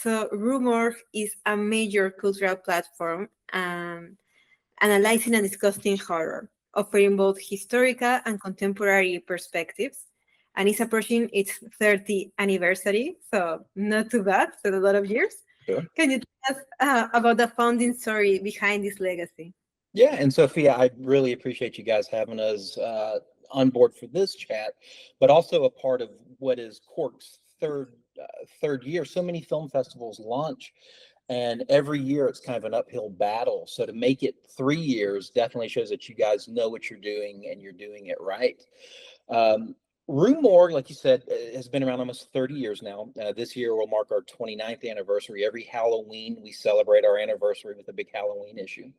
So Rue Morgue is a major cultural platform analyzing and discussing horror, offering both historical and contemporary perspectives. And it's approaching its 30th anniversary, so not too bad, so a lot of years. Sure. Can you tell us about the founding story behind this legacy? Yeah, and Sophia, I really appreciate you guys having us on board for this chat, but also a part of what is KORK's third year. So many film festivals launch, and every year it's kind of an uphill battle. So to make it 3 years definitely shows that you guys know what you're doing and you're doing it right. Rue Morgue, like you said, has been around almost 30 years now. This year will mark our 29th anniversary. Every Halloween, we celebrate our anniversary with a big Halloween issue.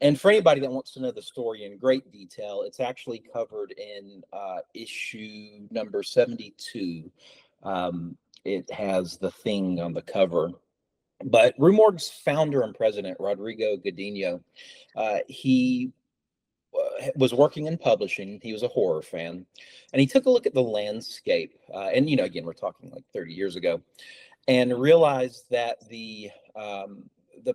And for anybody that wants to know the story in great detail, it's actually covered in issue number 72. It has the thing on the cover. But Rue Morgue's founder and president, Rodrigo Gudiño, he was working in publishing. He was a horror fan, and he took a look at the landscape. And, you know, again, we're talking like 30 years ago, and realized that the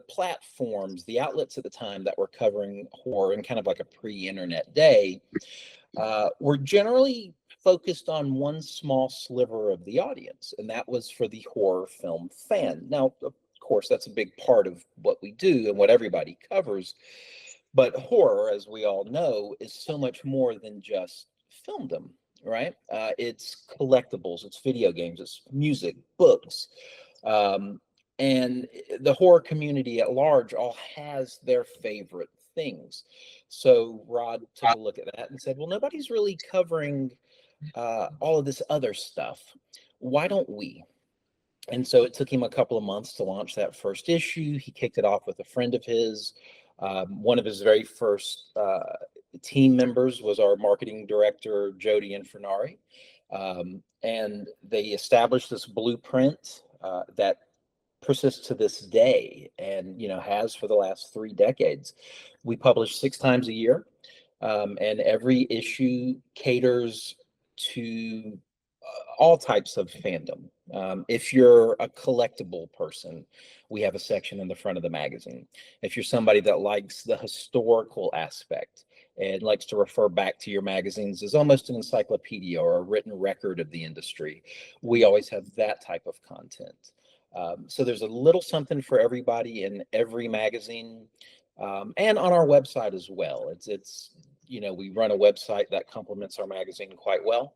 platforms, the outlets at the time that were covering horror in kind of like a pre-internet day, were generally focused on one small sliver of the audience, and that was for the horror film fan. Now, of course, that's a big part of what we do and what everybody covers. But horror, as we all know, is so much more than just filmdom, right? It's collectibles, it's video games, it's music, books. And the horror community at large all has their favorite things. So Rod took a look at that and said, well, nobody's really covering all of this other stuff. Why don't we? And so it took him a couple of months to launch that first issue. He kicked it off with a friend of his. One of his very first team members was our marketing director, Jody Infernari. And they established this blueprint that persists to this day, and, you know, has for the last 3 decades. We publish 6 times a year, and every issue caters to all types of fandom. If you're a collectible person, we have a section in the front of the magazine. If you're somebody that likes the historical aspect and likes to refer back to your magazines as almost an encyclopedia or a written record of the industry, we always have that type of content. So there's a little something for everybody in every magazine, and on our website as well. It's you know, we run a website that complements our magazine quite well,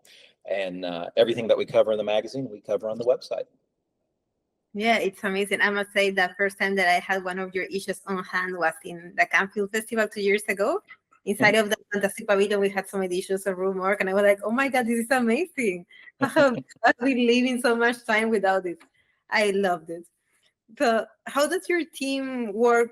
and everything that we cover in the magazine, we cover on the website. Yeah, it's amazing. I must say the first time that I had one of your issues on hand was in the Canfield Festival 2 years ago. Inside of the Fantasy Pavilion, we had so many issues of Rue Morgue, and I was like, oh my God, this is amazing. I've been living so much time without it. I loved it. So how does your team work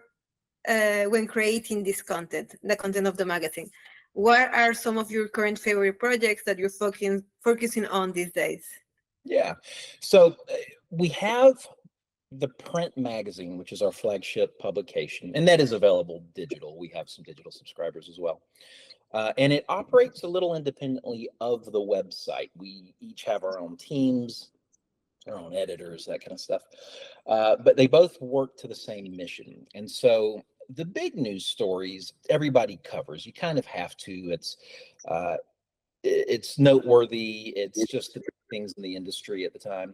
when creating this content, the content of the magazine? What are some of your current favorite projects that you're focusing on these days? Yeah, so we have the print magazine, which is our flagship publication, and that is available digital. We have some digital subscribers as well. And it operates a little independently of the website. We each have our own teams, our own editors, that kind of stuff. But they both work to the same mission. And so the big news stories everybody covers. You kind of have to. It's noteworthy. It's just the things in the industry at the time.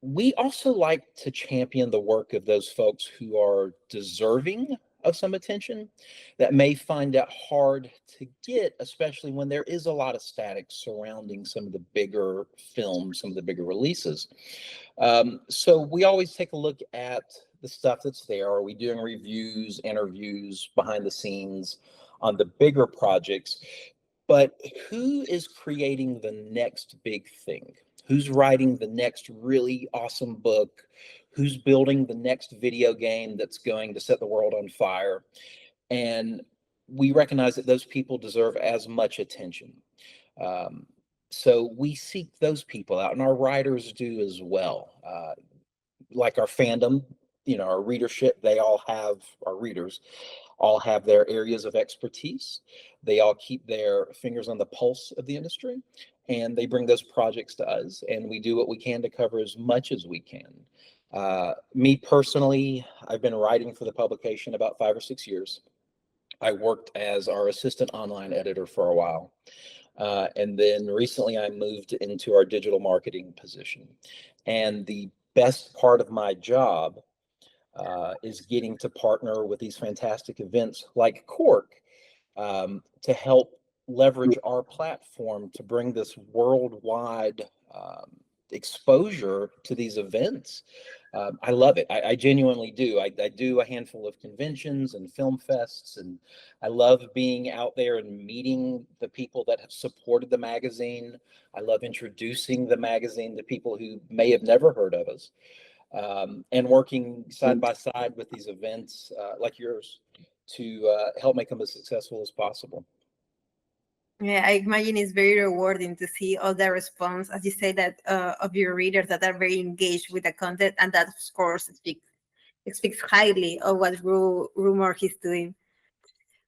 We also like to champion the work of those folks who are deserving of some attention that may find it hard to get, especially when there is a lot of static surrounding some of the bigger films, some of the bigger releases. So we always take a look at the stuff that's there. Are we doing reviews, interviews, behind the scenes on the bigger projects? But who is creating the next big thing? Who's writing the next really awesome book? Who's building the next video game that's going to set the world on fire? And we recognize that those people deserve as much attention. So we seek those people out, and our writers do as well. Like our fandom, our readership, our readers all have their areas of expertise. They all keep their fingers on the pulse of the industry, and they bring those projects to us, and we do what we can to cover as much as we can. Me personally, I've been writing for the publication about 5 or 6 years. I worked as our assistant online editor for a while. And then recently I moved into our digital marketing position. And the best part of my job is getting to partner with these fantastic events like KORK to help leverage our platform to bring this worldwide exposure to these events. I love it. I genuinely do. I do a handful of conventions and film fests, and I love being out there and meeting the people that have supported the magazine. I love introducing the magazine to people who may have never heard of us, and working side by side with these events like yours to help make them as successful as possible. Yeah, I imagine it's very rewarding to see all the response, as you say, that of your readers that are very engaged with the content, and that, of course, speaks highly of what Rue Morgue is doing.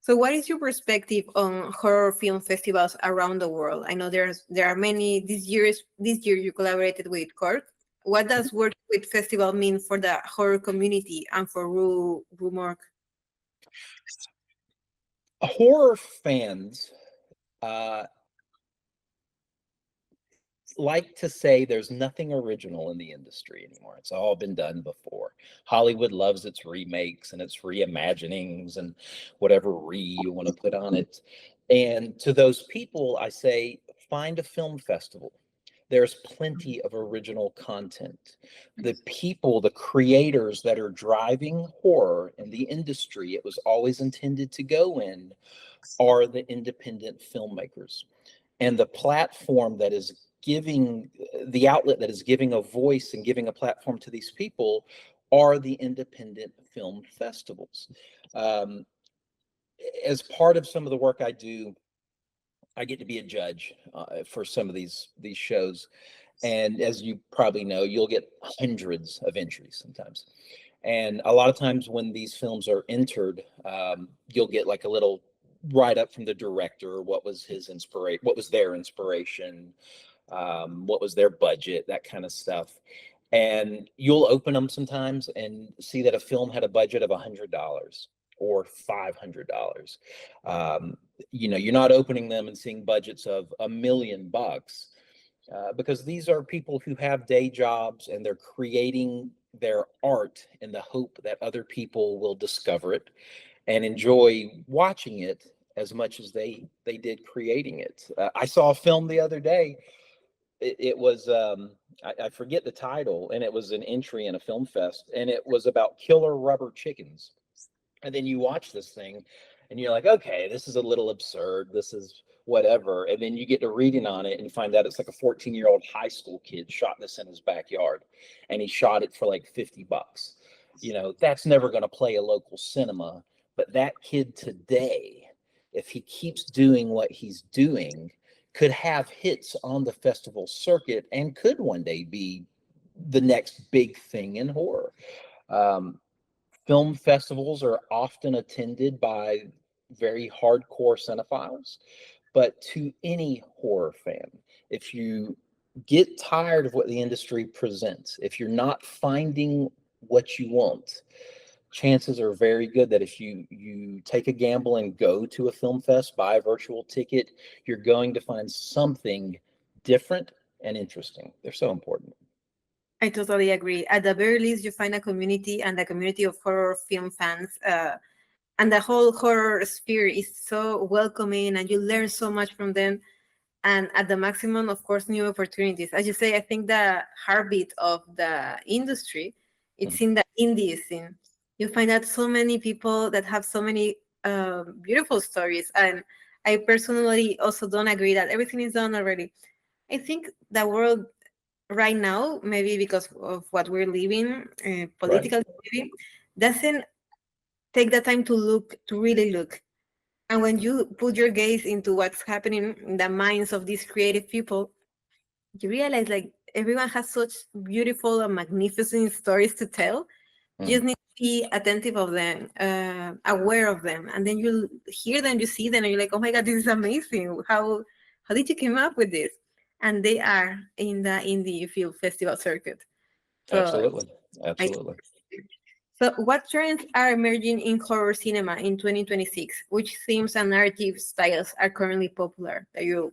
So, what is your perspective on horror film festivals around the world? I know there are many. This year you collaborated with KORK. What does working with festival mean for the horror community and for Rue Morgue? Horror fans like to say there's nothing original in the industry anymore. It's all been done before. Hollywood loves its remakes and its reimaginings and whatever you want to put on it. And to those people, I say, find a film festival. There's plenty of original content. The people, the creators that are driving horror in the industry it was always intended to go in are the independent filmmakers. And the platform that is giving, the outlet that is giving a voice and giving a platform to these people are the independent film festivals. As part of some of the work I do, I get to be a judge for some of these shows. And as you probably know, you'll get hundreds of entries sometimes. And a lot of times when these films are entered, you'll get like a little write up from the director. What was his inspiration? What was their inspiration? What was their budget? That kind of stuff. And you'll open them sometimes and see that a film had a budget of $100 or $500. You're not opening them and seeing budgets of $1 million because these are people who have day jobs and they're creating their art in the hope that other people will discover it and enjoy watching it as much as they did creating it. I saw a film the other day. It was I forget the title, and it was an entry in a film fest, and it was about killer rubber chickens. And then you watch this thing and you're like, okay, this is a little absurd, this is whatever. And then you get to reading on it and find out it's like a 14-year-old high school kid shot this in his backyard, and he shot it for like $50. That's never going to play a local cinema, but that kid today, if he keeps doing what he's doing, could have hits on the festival circuit and could one day be the next big thing in horror. Film festivals are often attended by very hardcore cinephiles, but to any horror fan, if you get tired of what the industry presents, if you're not finding what you want, chances are very good that if you take a gamble and go to a film fest, buy a virtual ticket, you're going to find something different and interesting. They're so important. I totally agree. At the very least, you find a community, and the community of horror film fans, and the whole horror sphere is so welcoming, and you learn so much from them. And at the maximum, of course, new opportunities. As you say, I think the heartbeat of the industry, it's in the indie scene. You find out so many people that have so many beautiful stories. And I personally also don't agree that everything is done already. I think the world right now, maybe because of what we're living, politically, maybe, doesn't take the time to really look. And when you put your gaze into what's happening in the minds of these creative people, you realize like everyone has such beautiful and magnificent stories to tell You just need to be attentive of them, aware of them, and then you hear them, you see them, and you're like, oh my God, this is amazing. How did you come up with this? And they are in the indie film festival circuit. So Absolutely. Absolutely. So what trends are emerging in horror cinema in 2026? Which themes and narrative styles are currently popular that you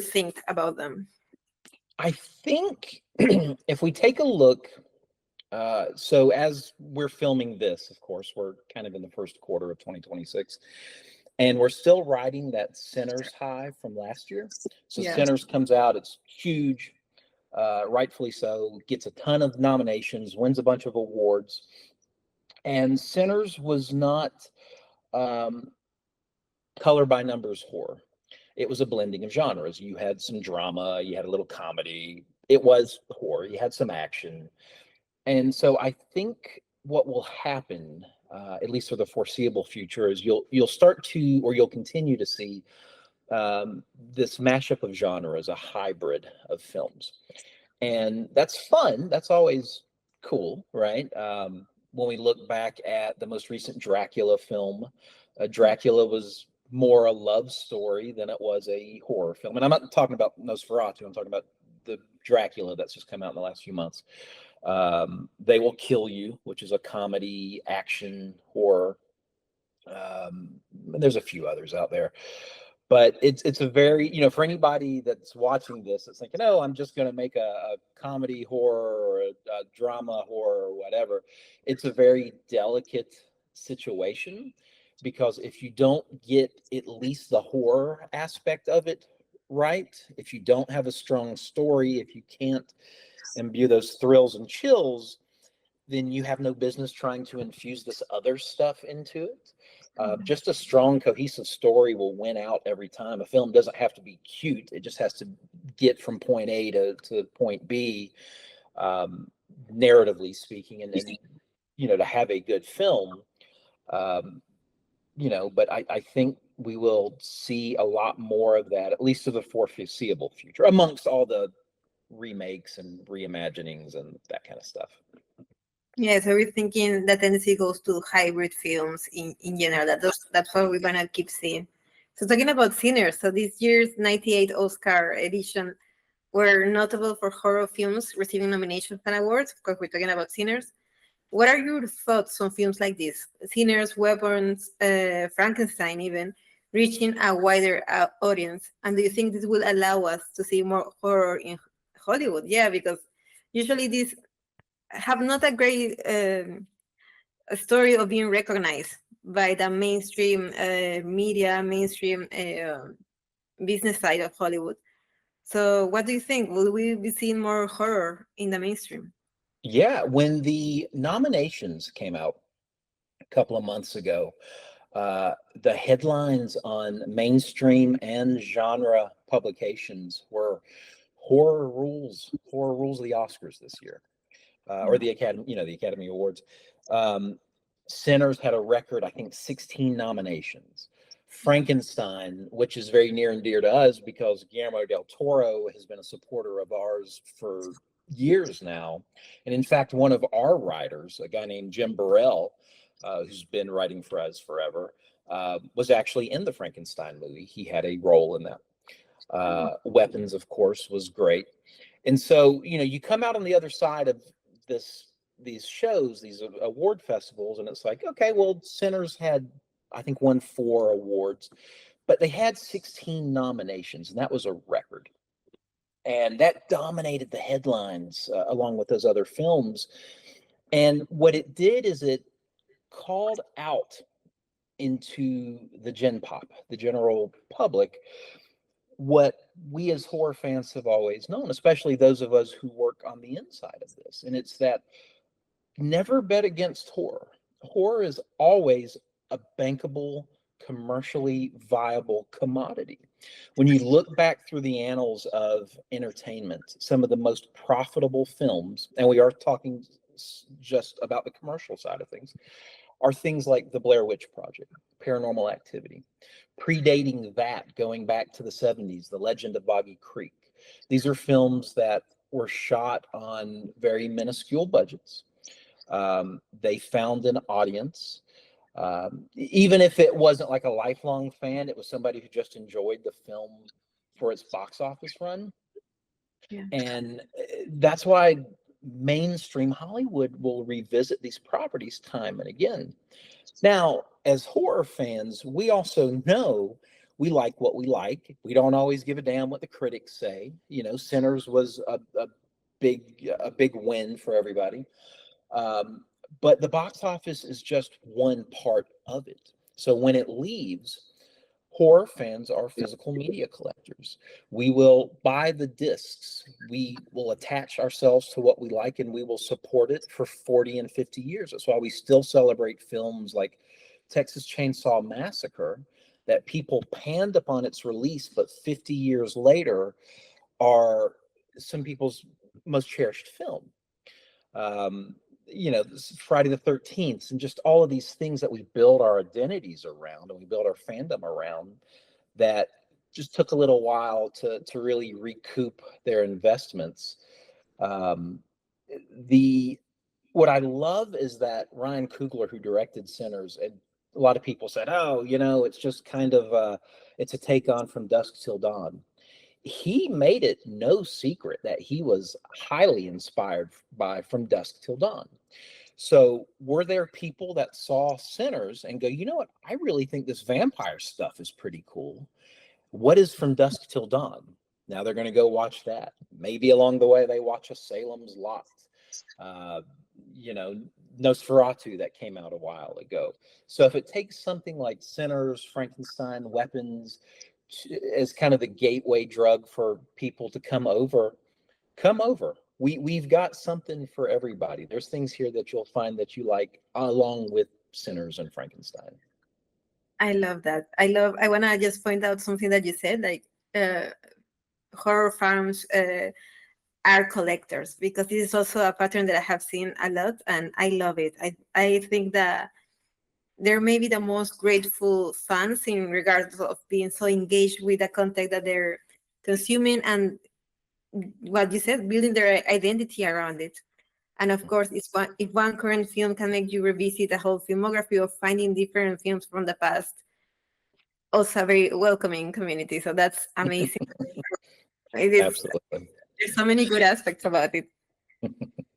think about them? I think if we take a look, so as we're filming this, of course, we're kind of in the first quarter of 2026, and we're still riding that Sinners high from last year. So Yeah. Sinners comes out, it's huge, rightfully so, gets a ton of nominations, wins a bunch of awards. And Sinners was not color by numbers horror. It was a blending of genres. You had some drama, you had a little comedy. It was horror. You had some action. And so I think what will happen, at least for the foreseeable future, is you'll start to, or you'll continue to see this mashup of genres, a hybrid of films. And that's fun. That's always cool, right? When we look back at the most recent Dracula film, Dracula was more a love story than it was a horror film. And I'm not talking about Nosferatu. I'm talking about the Dracula that's just come out in the last few months. They Will Kill You, which is a comedy, action, horror. There's a few others out there. But it's a very, for anybody that's watching this, it's thinking, oh, I'm just going to make a comedy horror or a drama horror or whatever. It's a very delicate situation, because if you don't get at least the horror aspect of it right, if you don't have a strong story, if you can't imbue those thrills and chills, then you have no business trying to infuse this other stuff into it. Just a strong, cohesive story will win out every time. A film doesn't have to be cute. It just has to get from point A to point B, narratively speaking, and then, to have a good film. But I think we will see a lot more of that, at least for the foreseeable future, amongst all the remakes and reimaginings and that kind of stuff. Yeah, so we're thinking the tendency goes to hybrid films in general. That's what we're gonna keep seeing. So talking about Sinners, so this year's 98 Oscar edition were notable for horror films receiving nominations and awards. Of course, we're talking about Sinners. What are your thoughts on films like this? Sinners, Weapons, Frankenstein even, reaching a wider audience? And do you think this will allow us to see more horror in Hollywood? Yeah, because usually these have not a great story of being recognized by the mainstream media, mainstream business side of Hollywood. So what do you think? Will we be seeing more horror in the mainstream? Yeah, when the nominations came out a couple of months ago, the headlines on mainstream and genre publications were horror rules the Oscars this year, or the Academy Awards. Sinners had a record, I think, 16 nominations. Frankenstein, which is very near and dear to us because Guillermo del Toro has been a supporter of ours for years now. And in fact, one of our writers, a guy named Jim Burrell, who's been writing for us forever, was actually in the Frankenstein movie. He had a role in that. Weapons, of course, was great. And so, you come out on the other side of these shows, these award festivals, and it's like, okay, well, Sinners had, I think, won 4 awards, but they had 16 nominations, and that was a record. And that dominated the headlines along with those other films. And what it did is it called out into the gen pop, the general public, what we as horror fans have always known, especially those of us who work on the inside of this. And it's that never bet against horror. Horror is always a bankable, commercially viable commodity. When you look back through the annals of entertainment, some of the most profitable films, and we are talking just about the commercial side of things, are things like The Blair Witch Project, Paranormal Activity. Predating that, going back to the 70s, The Legend of Boggy Creek. These are films that were shot on very minuscule budgets. They found an audience. Even if it wasn't like a lifelong fan, it was somebody who just enjoyed the film for its box office run. Yeah. And that's why mainstream Hollywood will revisit these properties time and again. Now, as horror fans, we also know we like what we like. We don't always give a damn what the critics say. You know, Sinners was a big win for everybody. But the box office is just one part of it. So when it leaves, horror fans are physical media collectors. We will buy the discs. We will attach ourselves to what we like, and we will support it for 40 and 50 years. That's why we still celebrate films like Texas Chainsaw Massacre that people panned upon its release, but 50 years later are some people's most cherished film. You know, Friday the 13th, and just all of these things that we build our identities around and we build our fandom around, that just took a little while to really recoup their investments. What I love is that Ryan Coogler, who directed Sinners, and a lot of people said, oh, you know, it's just kind of it's a take on From Dusk Till Dawn. He made it no secret that he was highly inspired by From Dusk Till Dawn. So were there people that saw Sinners and go, you know what, I really think this vampire stuff is pretty cool. What is From Dusk Till Dawn? Now they're going to go watch that. Maybe along the way they watch a Salem's Lot, you know, Nosferatu that came out a while ago. So if it takes something like Sinners, Frankenstein, Weapons as kind of the gateway drug for people to come over. We've got something for everybody. There's things here that you'll find that you like, along with Sinners and Frankenstein. I love that. I want to just point out something that you said, like horror fans are collectors, because this is also a pattern that I have seen a lot, and I love it. I think that they're maybe the most grateful fans in regards of being so engaged with the content that they're consuming, and what you said, building their identity around it. And of course, if one current film can make you revisit the whole filmography of finding different films from the past, also a very welcoming community. So that's amazing. It is, Absolutely. there's so many good aspects about it.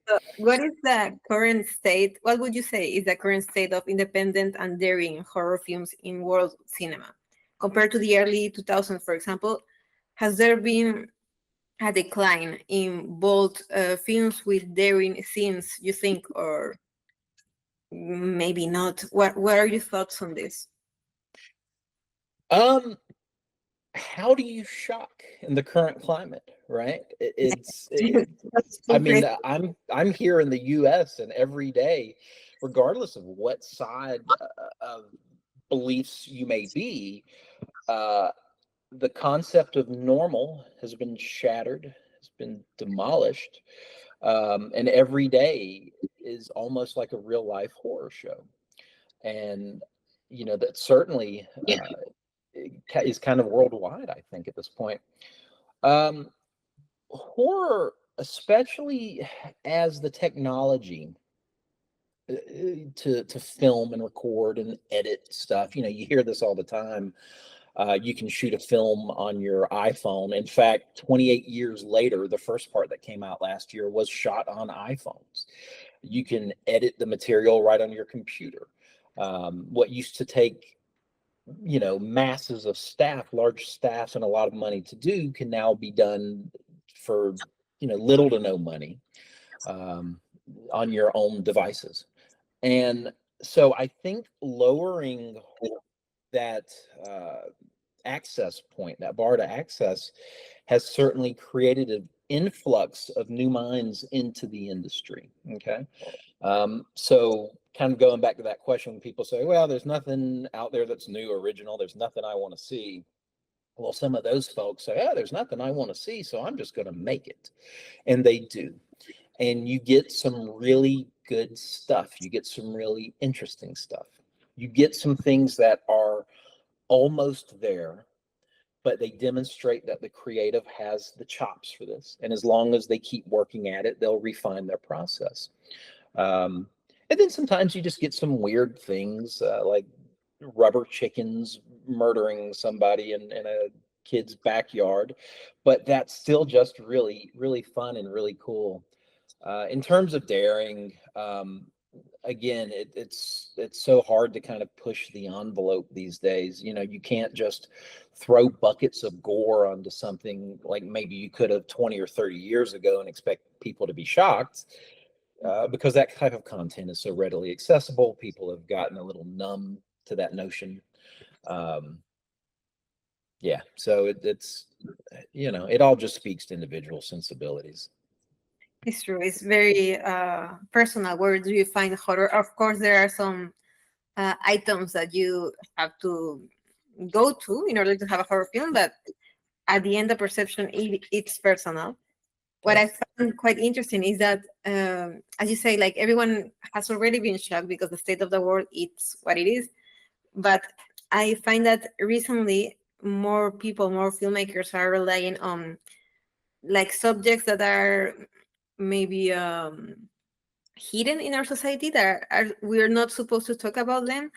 So what is the current state? What would you say is the current state of independent and daring horror films in world cinema compared to the early 2000s, for example? Has there been a decline in bold films with daring scenes, you think, or maybe not? What are your thoughts on this? How do you shock in the current climate, right? I mean, I'm here in the US, and every day, regardless of what side of beliefs you may be, the concept of normal has been shattered, has been demolished, and every day is almost like a real life horror show. And, you know, that certainly is kind of worldwide, I think, at this point. Horror, especially as the technology to film and record and edit stuff, you know, you hear this all the time. You can shoot a film on your iPhone. In fact, 28 years later, the first part that came out last year was shot on iPhones. You can edit the material right on your computer. What used to take, you know, masses of staff, large staffs, and a lot of money to do can now be done for, you know, little to no money on your own devices. And so I think lowering that access point, that bar to access, has certainly created an influx of new minds into the industry. Okay. So kind of going back to that question, when people say, well, there's nothing out there that's new, original, there's nothing I want to see. Well, some of those folks say, oh, there's nothing I want to see, so I'm just going to make it. And they do. And you get some really good stuff. You get some really interesting stuff. You get some things that are almost there, but they demonstrate that the creative has the chops for this. And as long as they keep working at it, they'll refine their process. And then sometimes you just get some weird things, like rubber chickens murdering somebody in a kid's backyard, but that's still just really, really fun and really cool. In terms of daring, again, it's so hard to kind of push the envelope these days. You know, you can't just throw buckets of gore onto something like maybe you could have 20 or 30 years ago and expect people to be shocked, because that type of content is so readily accessible. People have gotten a little numb to that notion. Um, yeah, so it's, you know, it all just speaks to individual sensibilities. It's true. It's very personal. Where do you find horror? Of course, there are some items that you have to go to in order to have a horror film, but at the end, the perception it's personal. What I found quite interesting is that, as you say, like everyone has already been shocked because the state of the world it's what it is. But I find that recently more people, more filmmakers are relying on like subjects that are maybe hidden in our society that are we're not supposed to talk about them.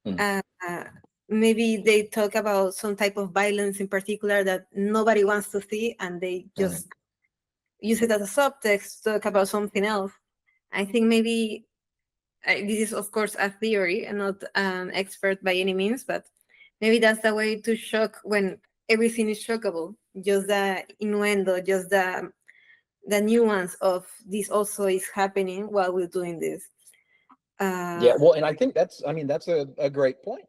Mm. Uh, maybe they talk about some type of violence in particular that nobody wants to see, and they just use it as a subtext to talk about something else. I think maybe this is, of course, a theory and not an expert by any means, but maybe that's the way to shock when everything is shockable. Just the innuendo, just the nuance of this also is happening while we're doing this. Yeah, well, and I think that's, I mean, that's a great point.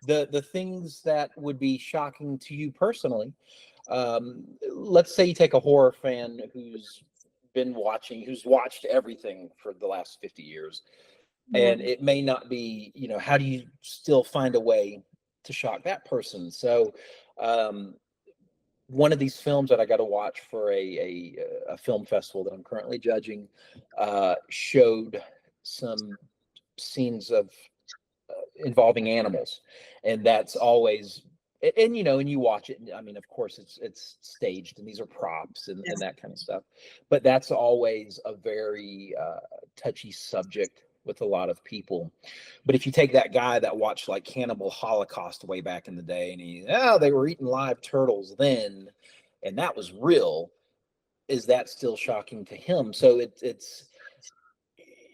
The things that would be shocking to you personally, let's say you take a horror fan who's who's watched everything for the last 50 years, Yeah. and it may not be, you know, how do you still find a way to shock that person? So, one of these films that I got to watch for a film festival that I'm currently judging, showed some scenes of involving animals, and that's always, and you know, and you watch it, and I mean, of course it's staged and these are props and that kind of stuff, but that's always a very touchy subject with a lot of people. But if you take that guy that watched like Cannibal Holocaust way back in the day, and they were eating live turtles then, and that was real, is that still shocking to him? So it's,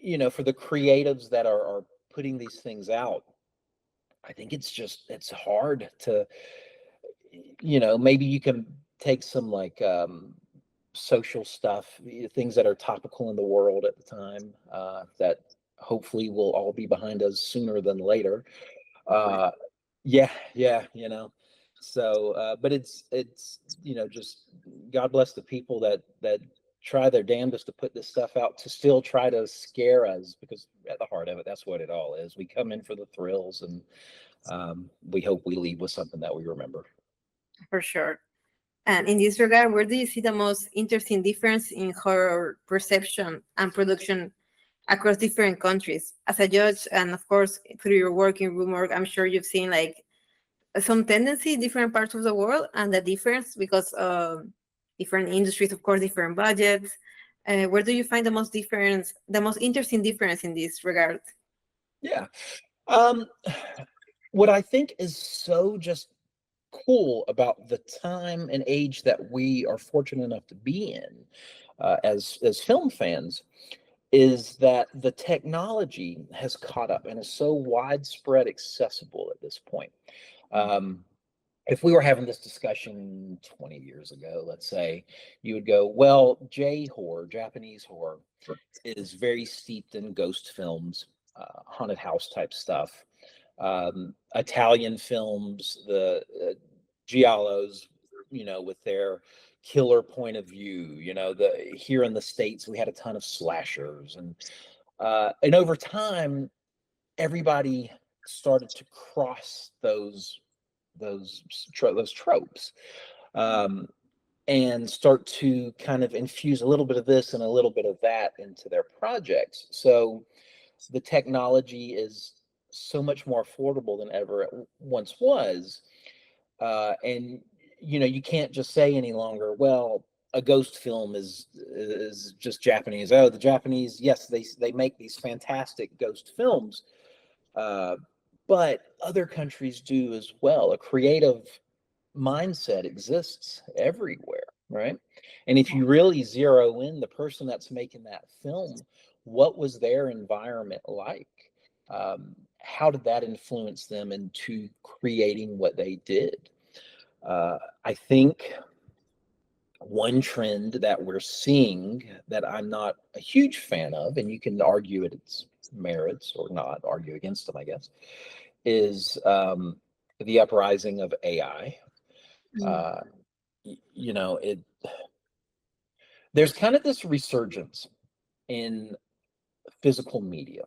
you know, for the creatives that are putting these things out, I think it's hard to, you know, maybe you can take some like social stuff, things that are topical in the world at the time, that hopefully will all be behind us sooner than later. Uh, yeah, you know. So, but it's, you know, just God bless the people that try their damnedest to put this stuff out to still try to scare us, because at the heart of it, that's what it all is. We come in for the thrills, and we hope we leave with something that we remember. For sure. And in this regard, where do you see the most interesting difference in horror perception and production across different countries? As a judge, and of course, through your work in Rue Morgue, I'm sure you've seen like some tendency in different parts of the world and the difference because different industries, of course, different budgets. Where do you find the most difference, the most interesting difference in this regard? Yeah. What I think is so just cool about the time and age that we are fortunate enough to be in, as film fans, is that the technology has caught up and is so widespread accessible at this point. If we were having this discussion 20 years ago, let's say, you would go, well, J horror, Japanese horror, is very steeped in ghost films, haunted house type stuff. Italian films, the giallos, you know, with their killer point of view. You know, here in the States, we had a ton of slashers, and over time, everybody started to cross those tropes, and start to kind of infuse a little bit of this and a little bit of that into their projects. So the technology is so much more affordable than ever it once was, and you know, you can't just say any longer, well, a ghost film is just Japanese. Oh, the Japanese, yes, they make these fantastic ghost films, but other countries do as well. A creative mindset exists everywhere, right? And if you really zero in the person that's making that film, what was their environment like? How did that influence them into creating what they did? I think one trend that we're seeing that I'm not a huge fan of, and you can argue at its merits or not argue against them, I guess, is the uprising of AI. You know, there's kind of this resurgence in physical media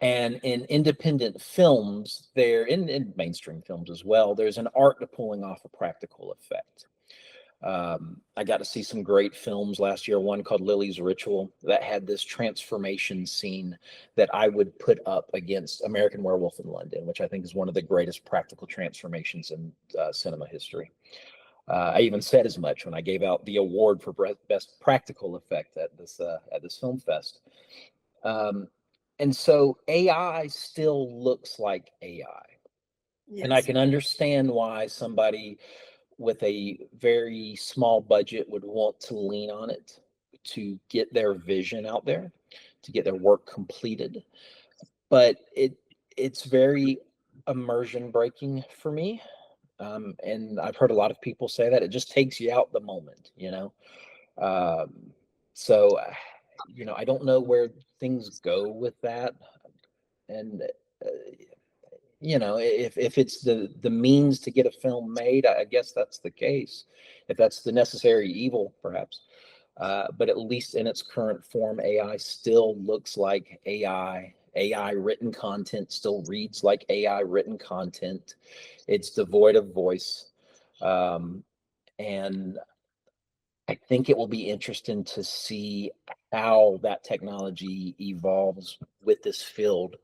and in independent films. There in mainstream films as well, there's an art to pulling off a practical effect. I got to see some great films last year, one called Lily's Ritual that had this transformation scene that I would put up against American Werewolf in London, which I think is one of the greatest practical transformations in cinema history. I even said as much when I gave out the award for best practical effect at this film fest. And so AI still looks like AI. Yes. And I can understand why somebody with a very small budget would want to lean on it to get their vision out there, to get their work completed. But it's very immersion breaking for me. And I've heard a lot of people say that it just takes you out the moment, you know? So, you know, I don't know where things go with that. And, you know, if it's the means to get a film made, I guess that's the case. If that's the necessary evil, perhaps. But at least in its current form, AI still looks like AI. AI written content still reads like AI written content. It's devoid of voice. And I think it will be interesting to see how that technology evolves with this field,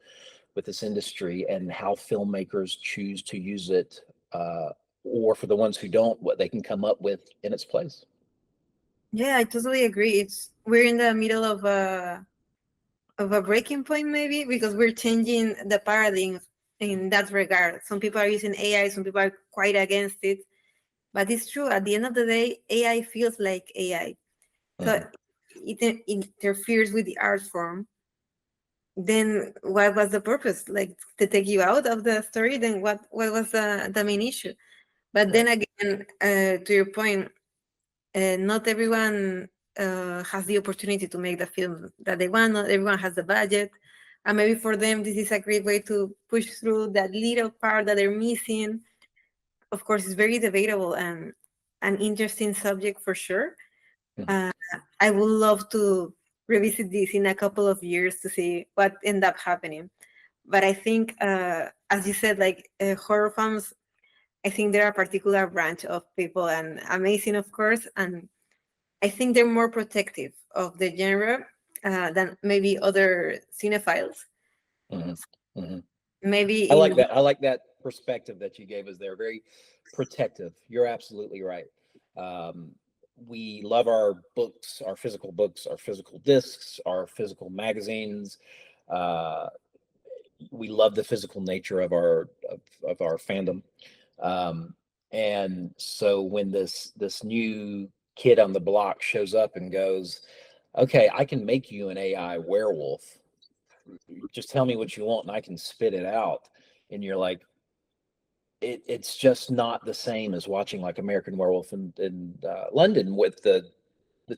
with this industry, and how filmmakers choose to use it, or for the ones who don't, what they can come up with in its place. Yeah, I totally agree. We're in the middle of a breaking point, maybe, because we're changing the paradigm in that regard. Some people are using AI, some people are quite against it. But it's true, at the end of the day, AI feels like AI. So it interferes with the art form. Then what was the purpose? Like, to take you out of the story? Then what was the main issue? But then again, to your point, not everyone has the opportunity to make the film that they want. Not everyone has the budget. And maybe for them, this is a great way to push through that little part that they're missing. Of course, it's very debatable and an interesting subject for sure. I would love to revisit this in a couple of years to see what ended up happening. But I think, as you said, like horror films, I think they're a particular branch of people, and amazing, of course. And I think they're more protective of the genre than maybe other cinephiles. Maybe I like that. I like that perspective that you gave us there. Very protective. You're absolutely right. We love our books, our physical discs, our physical magazines. We love the physical nature of our fandom. And so when this new kid on the block shows up and goes, "Okay, I can make you an AI werewolf. Just tell me what you want and I can spit it out." And you're like, it's just not the same as watching like American Werewolf in London with the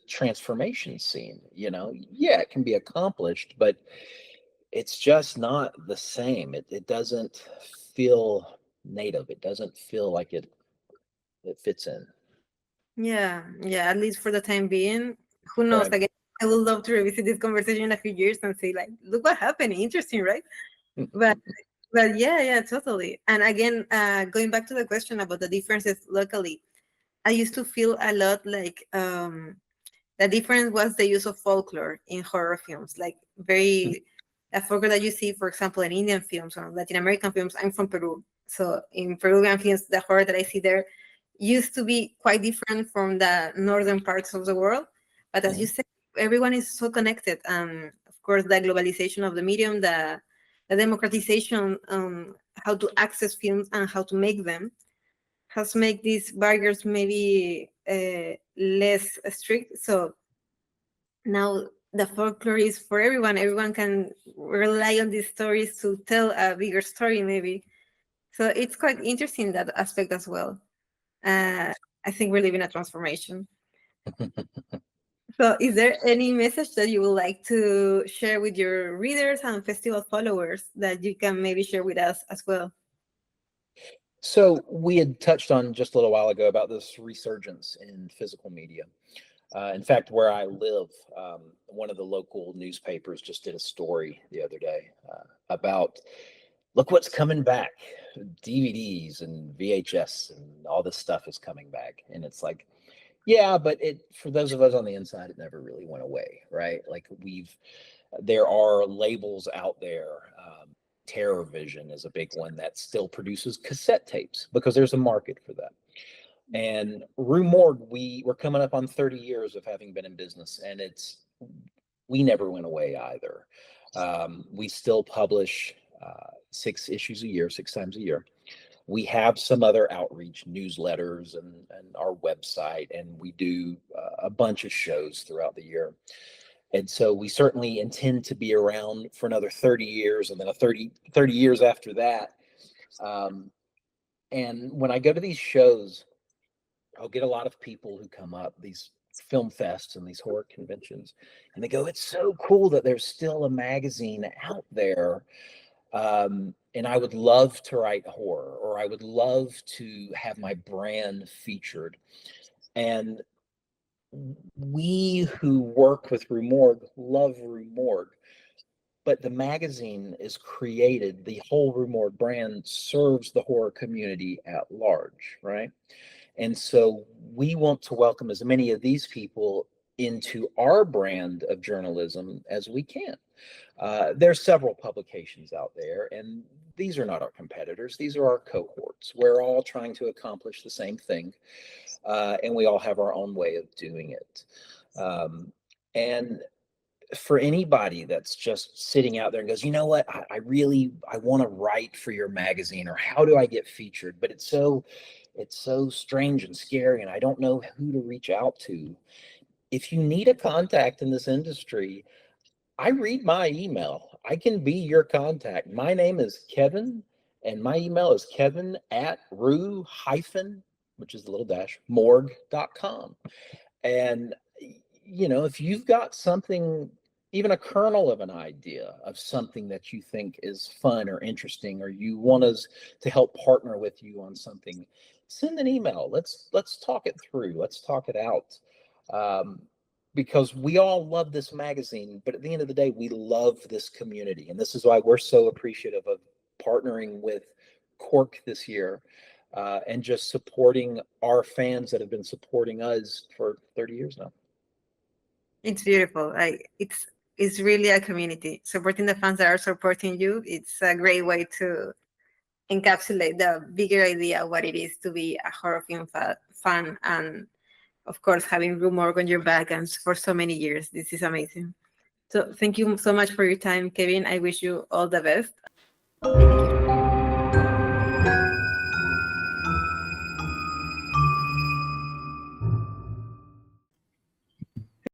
transformation scene. You know, yeah, it can be accomplished, but it's just not the same. It doesn't feel native. It doesn't feel like it fits in. Yeah, at least for the time being. Who knows? Right. Again, I would love to revisit this conversation in a few years and say, like, look what happened. Interesting, right? But yeah, totally. And again, going back to the question about the differences locally, I used to feel a lot like the difference was the use of folklore in horror films, like very a folklore that you see, for example, in Indian films or Latin American films. I'm from Peru, so in Peruvian films, the horror that I see there, used to be quite different from the northern parts of the world. But as you said, everyone is so connected. Of course, the globalization of the medium, the democratization, how to access films and how to make them, has made these barriers maybe less strict. So now the folklore is for everyone. Everyone can rely on these stories to tell a bigger story, maybe. So it's quite interesting, that aspect as well. I think we're living a transformation. So is there any message that you would like to share with your readers and festival followers that you can maybe share with us as well? So we had touched on just a little while ago about this resurgence in physical media. In fact, where I live, one of the local newspapers just did a story the other day about, look what's coming back. DVDs and VHS and all this stuff is coming back. And it's like, yeah, but for those of us on the inside, it never really went away, right? Like there are labels out there. Terror Vision is a big one that still produces cassette tapes because there's a market for that. And Rue Morgue, we're coming up on 30 years of having been in business, and we never went away either. We still publish 6 issues a year, 6 times a year. We have some other outreach newsletters and our website, and we do a bunch of shows throughout the year. And so we certainly intend to be around for another 30 years and then 30 years after that. And when I go to these shows, I'll get a lot of people who come up, these film fests and these horror conventions, and they go, it's so cool that there's still a magazine out there. And I would love to write horror, or I would love to have my brand featured. And we who work with Rue Morgue love Rue Morgue, but the magazine is created, the whole Rue Morgue brand serves the horror community at large, right? And so we want to welcome as many of these people into our brand of journalism as we can. There's several publications out there, and these are not our competitors. These are our cohorts. We're all trying to accomplish the same thing, and we all have our own way of doing it. And for anybody that's just sitting out there and goes, you know what, I want to write for your magazine, or how do I get featured? But it's so strange and scary, and I don't know who to reach out to. If you need a contact in this industry, I read my email. I can be your contact. My name is Kevin, and my email is kevin@rue-, which is the little dash, morgue.com. And, you know, if you've got something, even a kernel of an idea of something that you think is fun or interesting, or you want us to help partner with you on something, send an email. Let's talk it through. Let's talk it out. Because we all love this magazine, but at the end of the day, we love this community. And this is why we're so appreciative of partnering with KORK this year, and just supporting our fans that have been supporting us for 30 years now. It's beautiful. It's really a community. Supporting the fans that are supporting you, it's a great way to encapsulate the bigger idea of what it is to be a horror film fan, and of course having Rue Morgue on your back and for so many years. This is amazing. So thank you so much for your time, Kevin. I wish you all the best.